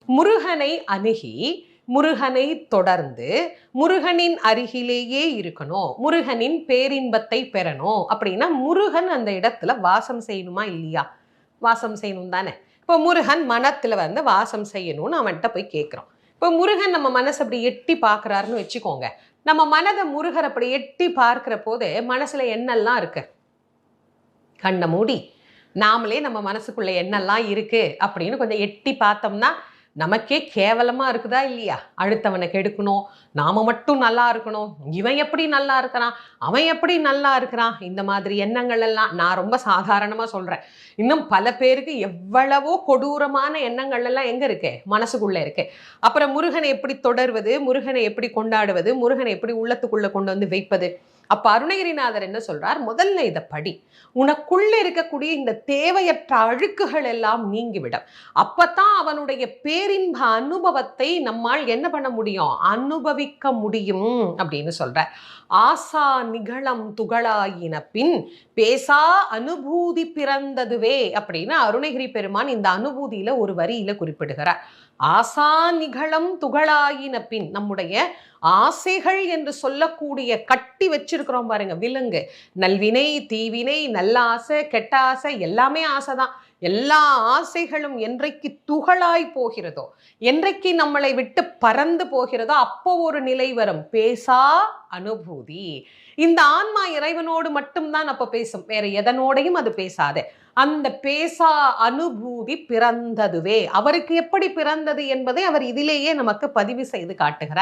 முருகனை அணுகி முருகனை தொடர்ந்து முருகனின் அருகிலேயே இருக்கணும், முருகனின் பேரின்பத்தை பெறணும் அப்படின்னா முருகன் அந்த இடத்துல வாசம் செய்யணுமா இல்லையா? வாசம் செய்யணும் தானே. இப்போ முருகன் மனத்துல வாசம் செய்யணும்னு அவன்கிட்ட போய் கேட்குறோம். இப்போ முருகன் நம்ம மனசு அப்படி எட்டி பார்க்குறாருன்னு வச்சுக்கோங்க. நம்ம மனதை முருகர் அப்படி எட்டி பார்க்கிற போது மனசுல என்னெல்லாம் இருக்கு? கண்ணை மூடி நாமளே நம்ம மனசுக்குள்ள என்னெல்லாம் இருக்கு அப்படின்னு கொஞ்சம் எட்டி பார்த்தோம்னா நமக்கே கேவலமா இருக்குதா இல்லையா? அடுத்தவனை கெடுக்கணும், நாம மட்டும் நல்லா இருக்கணும், இவன் எப்படி நல்லா இருக்கிறான், அவன் எப்படி நல்லா இருக்கிறான், இந்த மாதிரி எண்ணங்கள் எல்லாம் நான் ரொம்ப சாதாரணமா சொல்றேன். இன்னும் பல பேருக்கு எவ்வளவோ கொடூரமான எண்ணங்கள் எல்லாம் எங்க இருக்கு? மனசுக்குள்ள இருக்கு. அப்புறம் முருகனை எப்படி தொடர்வது, முருகனை எப்படி கொண்டாடுவது, முருகனை எப்படி உள்ளத்துக்குள்ள கொண்டு வந்து வைப்பது? அப்ப அருணகிரிநாதர் என்ன சொல்றார்? முதல்ல இதை படி. உனக்குள்ள இருக்கக்கூடிய இந்த தேவையற்ற அழுக்குகள் எல்லாம் நீங்கிவிடும். அப்பதான் அவனுடைய பேரின்ப அனுபவத்தை நம்மால் என்ன பண்ண முடியும்? அனுபவிக்க முடியும் அப்படின்னு சொல்ற. ஆசா நிகழம் துகளாயின பின் பேசா அனுபூதி பிறந்ததுவே அப்படின்னு அருணகிரி பெருமான் இந்த அனுபூதியில ஒரு வரியில குறிப்பிடுகிறார். ஆசா நிகழம் துகளாயின பின் நம்முடைய ஆசைகள் என்று சொல்லக்கூடிய கட்டி வச்சிருக்கிறோம் பாருங்க விலங்கு, நல்வினை தீவினை, நல்ல ஆசை கெட்ட ஆசை எல்லாமே ஆசைதான். எல்லா ஆசைகளும் என்றைக்கு துகளாய் போகிறதோ, என்றைக்கு நம்மளை விட்டு பறந்து போகிறதோ அப்போ ஒரு நிலை வரும், பேசா அனுபூதி. இந்த ஆன்மா இறைவனோடு மட்டும்தான் அப்ப பேசும், வேற எதனோடையும் அது பேசாது. அந்த பேசா அனுபூதி பிறந்ததுவே. அவருக்கு எப்படி பிறந்தது என்பதை அவர் இதிலேயே நமக்கு பதிவு செய்து காட்டுகிறார்.